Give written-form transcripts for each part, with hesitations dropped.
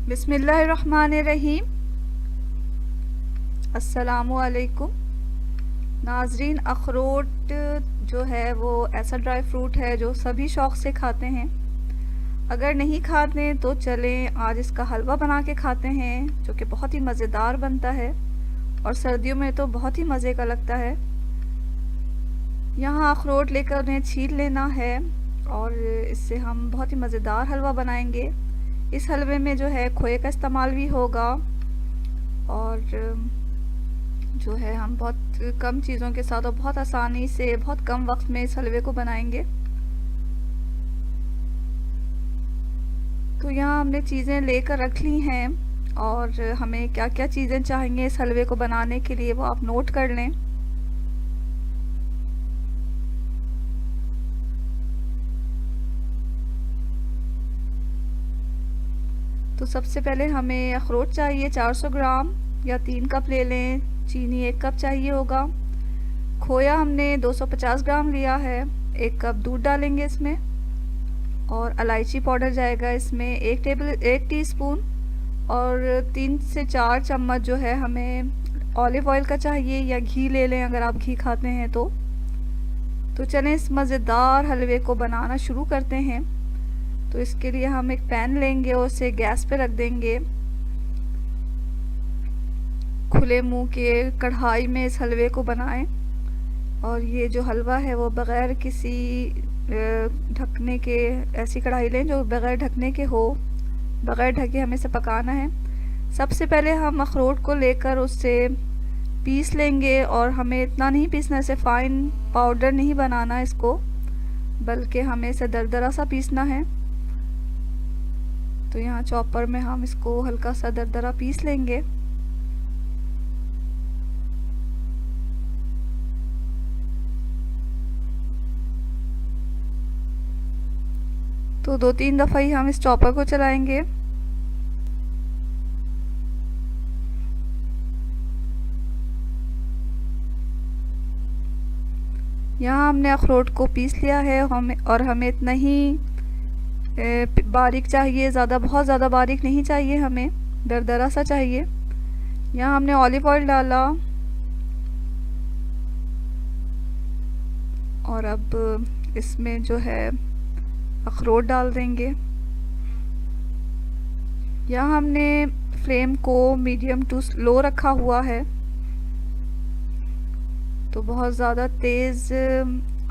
बिस्मिल्लाहिर्रहमानिर्रहीम। अस्सलामुअलैकुम नाजरीन। अखरोट जो है वो ऐसा ड्राई फ्रूट है जो सभी शौक़ से खाते हैं। अगर नहीं खाते तो चलें आज इसका हलवा बना के खाते हैं, जो कि बहुत ही मज़ेदार बनता है और सर्दियों में तो बहुत ही मज़े का लगता है। यहाँ अखरोट लेकर उन्हें छील लेना है और इससे हम बहुत ही मज़ेदार हलवा बनाएंगे। इस हलवे में जो है खोए का इस्तेमाल भी होगा और जो है हम बहुत कम चीज़ों के साथ और बहुत आसानी से बहुत कम वक्त में इस हलवे को बनाएंगे। तो यहाँ हमने चीज़ें लेकर रख ली हैं और हमें क्या क्या चीज़ें चाहिए इस हलवे को बनाने के लिए वो आप नोट कर लें। तो सबसे पहले हमें अखरोट चाहिए 400 ग्राम या 3 कप ले लें। चीनी 1 कप चाहिए होगा। खोया हमने 250 ग्राम लिया है। 1 कप दूध डालेंगे इसमें और इलायची पाउडर जाएगा इसमें 1 टीस्पून और 3 से 4 चम्मच जो है हमें ऑलिव ऑयल का चाहिए या घी ले लें अगर आप घी खाते हैं तो चलें इस मज़ेदार हलवे को बनाना शुरू करते हैं। तो इसके लिए हम एक पैन लेंगे और उसे गैस पे रख देंगे। खुले मुंह के कढ़ाई में इस हलवे को बनाएं और ये जो हलवा है वो बग़ैर किसी ढकने के ऐसी कढ़ाई लें जो बग़ैर ढकने के हो। बग़ैर ढके हमें इसे पकाना है। सबसे पहले हम अखरोट को लेकर उससे पीस लेंगे और हमें इतना नहीं पीसना, इसे फ़ाइन पाउडर नहीं बनाना इसको, बल्कि हमें इसे दरदरा सा पीसना है। तो यहाँ चॉपर में हम इसको हल्का सा दरदरा पीस लेंगे। तो 2-3 दफ़ा ही हम इस चॉपर को चलाएंगे। यहाँ हमने अखरोट को पीस लिया है और हमें इतना ही बारीक चाहिए, बहुत ज़्यादा बारीक नहीं चाहिए, हमें दरदरा सा चाहिए। यहाँ हमने ऑलिव ऑयल डाला और अब इसमें जो है अखरोट डाल देंगे। यहाँ हमने फ्लेम को मीडियम टू लो रखा हुआ है, तो बहुत ज़्यादा तेज़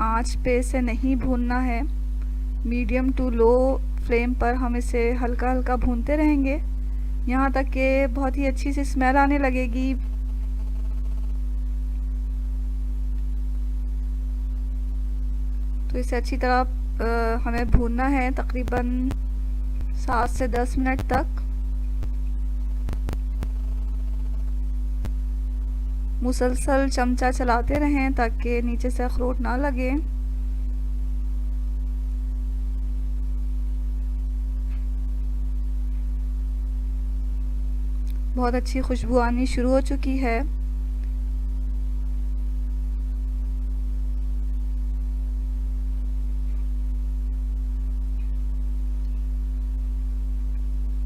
आंच पे इसे नहीं भूनना है। मीडियम टू लो फ्लेम पर हम इसे हल्का हल्का भूनते रहेंगे यहाँ तक कि बहुत ही अच्छी सी स्मेल आने लगेगी। तो इसे अच्छी तरह हमें भूनना है तकरीबन 7 से 10 मिनट तक। मुसलसल चमचा चलाते रहें ताकि नीचे से अखरोट ना लगे। बहुत अच्छी खुशबू आनी शुरू हो चुकी है।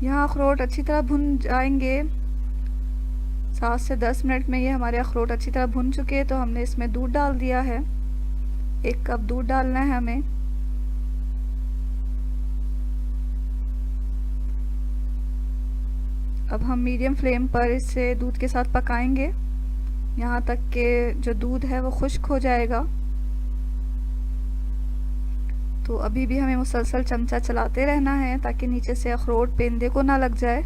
यहाँ अखरोट अच्छी तरह भुन जाएंगे। 7 से 10 मिनट में ये हमारे अखरोट अच्छी तरह भुन चुके हैं। तो हमने इसमें दूध डाल दिया है। 1 कप दूध डालना है हमें। अब हम मीडियम फ्लेम पर इसे दूध के साथ पकाएंगे यहाँ तक कि जो दूध है वो खुश्क हो जाएगा। तो अभी भी हमें मुसलसल चमचा चलाते रहना है ताकि नीचे से अखरोट पेंदे को ना लग जाए।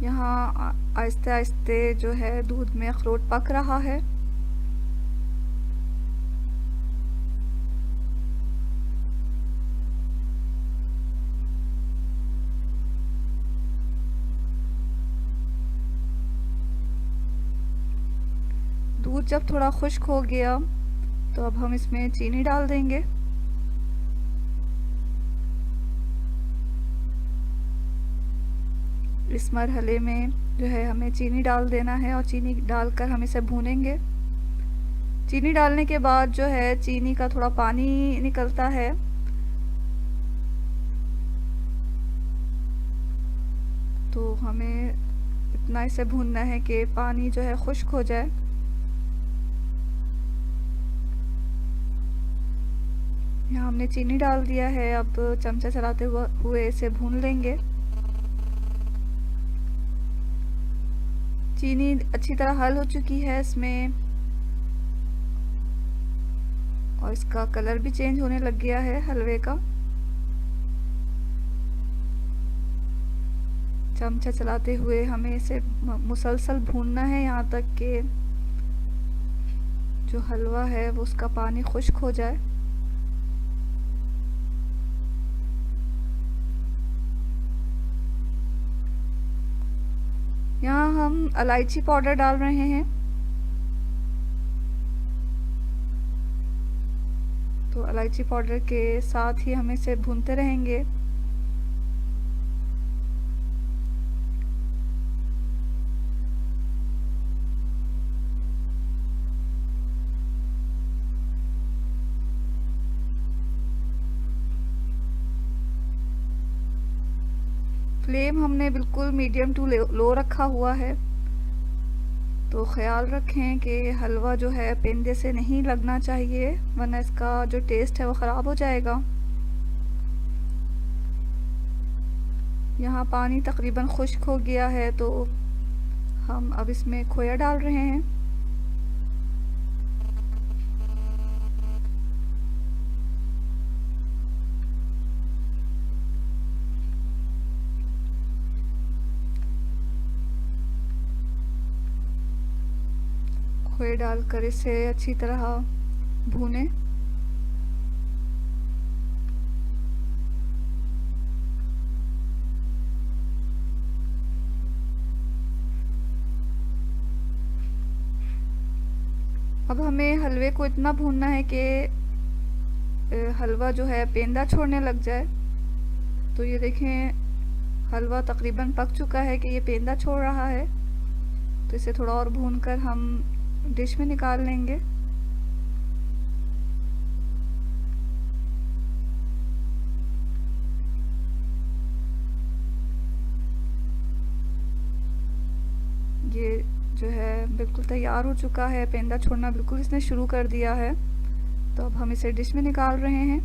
यहाँ आहिस्ते आहिस्ते जो है दूध में अखरोट पक रहा है। दूध जब थोड़ा खुश्क हो गया तो अब हम इसमें चीनी डाल देंगे। इस मरहले में जो है हमें चीनी डाल देना है और चीनी डालकर हम इसे भूनेंगे। चीनी डालने के बाद जो है चीनी का थोड़ा पानी निकलता है, तो हमें इतना इसे भूनना है कि पानी जो है खुश्क हो जाए। यहाँ हमने चीनी डाल दिया है, अब चमचा चलाते हुए इसे भून लेंगे। चीनी अच्छी तरह हल हो चुकी है इसमें, और इसका कलर भी चेंज होने लग गया है हलवे का। चमचा चलाते हुए हमें इसे मुसलसल भूनना है यहाँ तक कि जो हलवा है वो उसका पानी खुश्क हो जाए। यहाँ हम इलायची पाउडर डाल रहे हैं, तो इलायची पाउडर के साथ ही हम इसे भूनते रहेंगे। फ्लेम हमने बिल्कुल मीडियम टू लो रखा हुआ है, तो ख्याल रखें कि हलवा जो है पेंदे से नहीं लगना चाहिए, वरना इसका जो टेस्ट है वो ख़राब हो जाएगा। यहाँ पानी तकरीबन खुश्क हो गया है, तो हम अब इसमें खोया डाल रहे हैं। खोए डालकर इसे अच्छी तरह भूनें। अब हमें हलवे को इतना भूनना है कि हलवा जो है पेंदा छोड़ने लग जाए। तो ये देखें हलवा तकरीबन पक चुका है कि ये पेंदा छोड़ रहा है, तो इसे थोड़ा और भूनकर हम डिश में निकाल लेंगे। ये जो है बिल्कुल तैयार हो चुका है, पेंदा छोड़ना बिल्कुल इसने शुरू कर दिया है, तो अब हम इसे डिश में निकाल रहे हैं।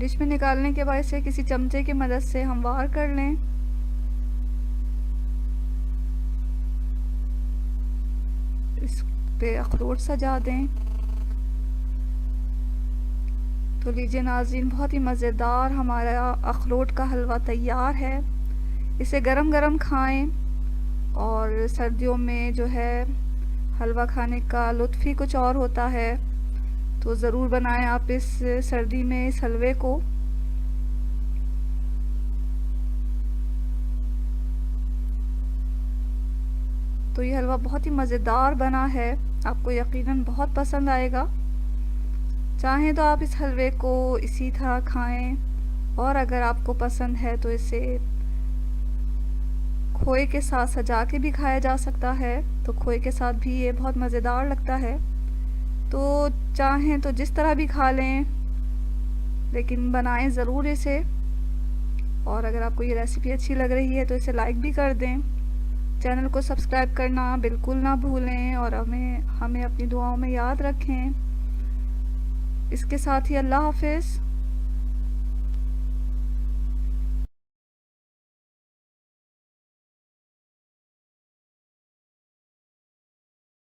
डिश में निकालने के बाद इसे किसी चमचे की मदद से हमवार कर लें। इस पे अखरोट सजा दें। तो लीजिए नाज़रीन, बहुत ही मज़ेदार हमारा अखरोट का हलवा तैयार है। इसे गरम गरम खाएं, और सर्दियों में जो है हलवा खाने का लुत्फ़ ही कुछ और होता है, तो ज़रूर बनाएं आप इस सर्दी में इस हलवे को। तो ये हलवा बहुत ही मज़ेदार बना है, आपको यकीनन बहुत पसंद आएगा। चाहें तो आप इस हलवे को इसी तरह खाएं, और अगर आपको पसंद है तो इसे खोए के साथ सजा के भी खाया जा सकता है, तो खोए के साथ भी ये बहुत मज़ेदार लगता है। तो चाहें तो जिस तरह भी खा लें, लेकिन बनाएं ज़रूर इसे। और अगर आपको ये रेसिपी अच्छी लग रही है तो इसे लाइक भी कर दें। चैनल को सब्सक्राइब करना बिल्कुल ना भूलें, और हमें अपनी दुआओं में याद रखें। इसके साथ ही अल्लाह हाफ़िज़।